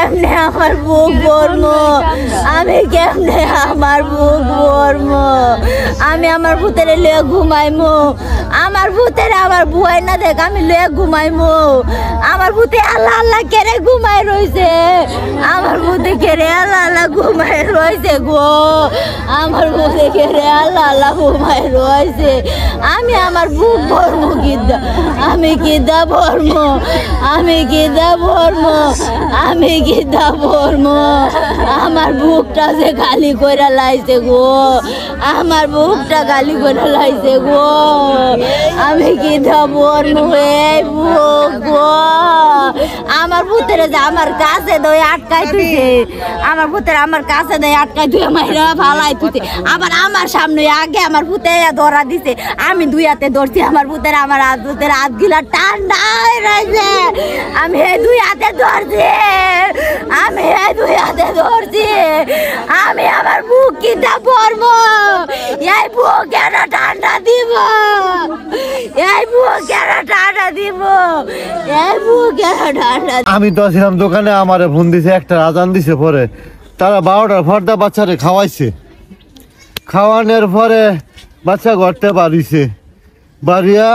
কেমনে আমার বুক ভরমো, আমি কেমনে আমার বুক ভরমো, আমি আমার ভূতের লয়ে ঘুমাইমো, আমার ভূতের আমার বুয়াই না দেখ আমি লয়ে ঘুমাইমো, আমার ভূতে আল্লাহ আল্লাহ কেড়ে ঘুমাই রইছে, আমার ভূতে কেড়ে আল্লাহ আল্লাহ ঘুমাই রইছে গো, আমার ভূতে কেড়ে আল্লাহ আল্লাহ ঘুমাই রইছে, আমি আমার বুক ভরমো কিদা, আমি কিদা ভরমো, আমি কিদা ভরমো, আমি কিদা ভরমো, আমার বুকটা যে খালি করে লাইছে গো, আমার বুকটা খালি করে লাইছে গো, আমি কিদা ভরমো এই বুক গো, আমার ভূতের যে আমার কাছে দই আটকাই তুইছে, আমার ভূতের আমার কাছে দই আটকাই তুই মাইরা ফালাই তুইছে, আবার আমার সামনে আগে আমার ভূতে ধরা দিছে, আমি দুই হাতে ধরছি আমার ভূতের হাত গিলা ঠান্ডা হয়ে রয়েছে, আমি এই দুই হাতে ধরছি, আমি এই দুই হাতে ধরছি, আমি আমার বুক কিটা পরবো, এই বুক কেন ঠান্ডা দিব, এই বুক কেন ঠান্ডা দিব, এই বুক কেন ঠান্ডা। আমি তো ছিলাম দোকানে, আমারে ফোন দিছে, একটা আজান দিছে, পরে তারা 12টার ফর্দা বাচ্চারে খাওয়াইছে, খাওয়ানোর পরে বাচ্চা ঘরতে বাড়িছে, বাড়িয়া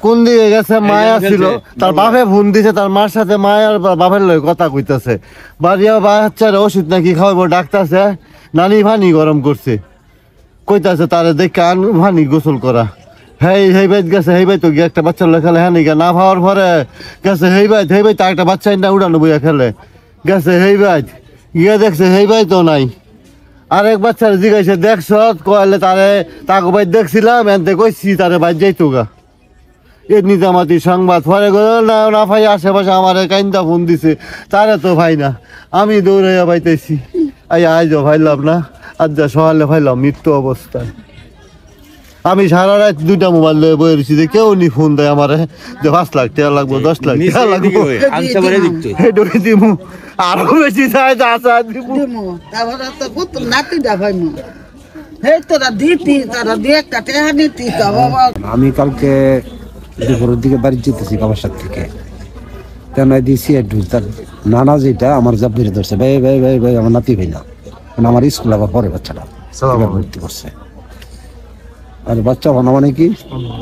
কোন দিকে গেছে মায়া ছিল, তার বাপে ফোন দিছে, তার মার সাথে মায়ার বাপের লগে কথা কইতাছে, বাড়িয়া বাচ্চার ওষুধ নাকি খাওয়াবো ডাকতাছে, নানি ভানি গরম করছে, কইতাছে তারে দেখে আন ভানি গোসল করা, হেই বাইত গেছে, হেই বাইত গিয়ে একটা বাচ্চার লগে খেলে, হ্যাঁ নিকা না খাওয়ার পরে গেছে হেই বাইত তার একটা বাচ্চা না উড়ানো বইয়া খেলে গেছে, হেই বাইত গিয়ে দেখছে হেই বাইতও নাই, আরেক বাচ্চার জিগাইছে দেখছ, কইলে তারে তাকে বাইত দেখছিলাম এনতে কইছি তারে বাইত যাইতো গা, এ নিজামাতি সংবাদ পরে না ভাই আশেপাশে আমার কাইন্দা ফোন দিছে, তারে তো ভাই না, আমি দৌড়াইয়া পাইতেছি, আইজও ভাইলাম না, আজ যা সকালে ভাইলাম মৃত্যু অবস্থায়। আমি সারা রাত 2টা মোবাইল লয়ে বয়ে রয়েছি, যে কেউ নি ফোন দেয় আমারে যে 5 লাখ টাকা লাগবো, 10 লাখ টাকা লাগবো, দিমু আরো বেশি চাই, আসা দিমু, আমি কালকে দুপুরের দিকে বাড়ি যেতেছি বাবার সাথে থেকে, তেন দিয়েছি তার নানা যেটা আমার জাপ ধরে ধরছে, ভাই ভাই ভাই ভাই আমার নাতি ভাই না, আমার স্কুল আবার পরে বাচ্চাটা ভর্তি করছে, আর বাচ্চা বানা মানে কি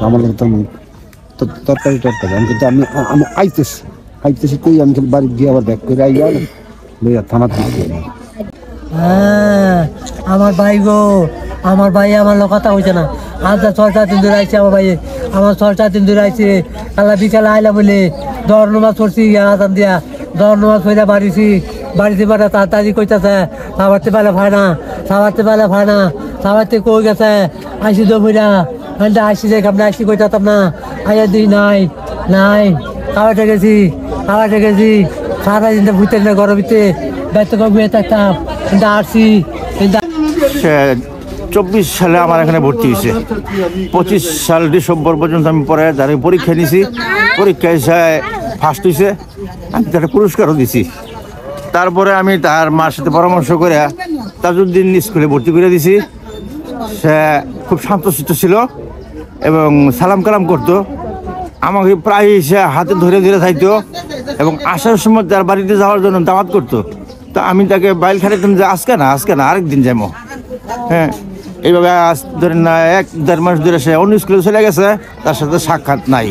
আমার তরকারি আমি কিন্তু আমি আইতেছি কই, আমি বাড়ি গিয়ে আবার ব্যাক করে আইয়া লইয়া থানা থেকে। হ্যাঁ আমার ভাই গো, আমার ভাই আমার লোক কথা হয়েছে না, আজ 6-7 দিন ধরে আইছে আমার ভাই, আমার 6-7 দিন ধরে আইছে, কালা বিকালে আইলা বলে দর নমাজ পড়ছি, আজান দিয়া দর নমাজ পড়া বাড়িতে পারে তাড়াতাড়ি কইতাছে, সাবারতে পারলে ভাই না, সাবারতে পারলে ভাই না, সাবারতে কই গেছে, আইসি তো ভইরা আইসি যে আপনি আইসি কইতাম না, আইয়া দিই নাই খাওয়াতে গেছি সারা দিনটা ভুতে না গরমিতে ব্যস্ত করে থাকতাম, কিন্তু আসছি 24 সালে আমার এখানে ভর্তি হয়েছে, 25 সাল ডিসেম্বর পর্যন্ত আমি পরে যারা পরীক্ষা নিয়েছি, পরীক্ষায় সে ফার্স্ট হয়েছে, আমি তাকে পুরস্কারও দিছি, তারপরে আমি তার মার সাথে পরামর্শ করে তাজউদ্দিন স্কুলে ভর্তি করে দিছি, সে খুব শান্তশিষ্ট ছিল এবং সালাম কালাম করতো, আমাকে প্রায় সে হাতে ধরে থাকতো এবং আসার সময় তার বাড়িতে যাওয়ার জন্য দাওয়াত করতো, তো আমি তাকে বাইল খাটাইতাম যে আজকে না আরেকদিন যাবো, হ্যাঁ এইভাবে আজ ধরেন না 1-1.5 মাস ধরে সে অন্য স্কুলে চলে গেছে, তার সাথে সাক্ষাৎ নাই।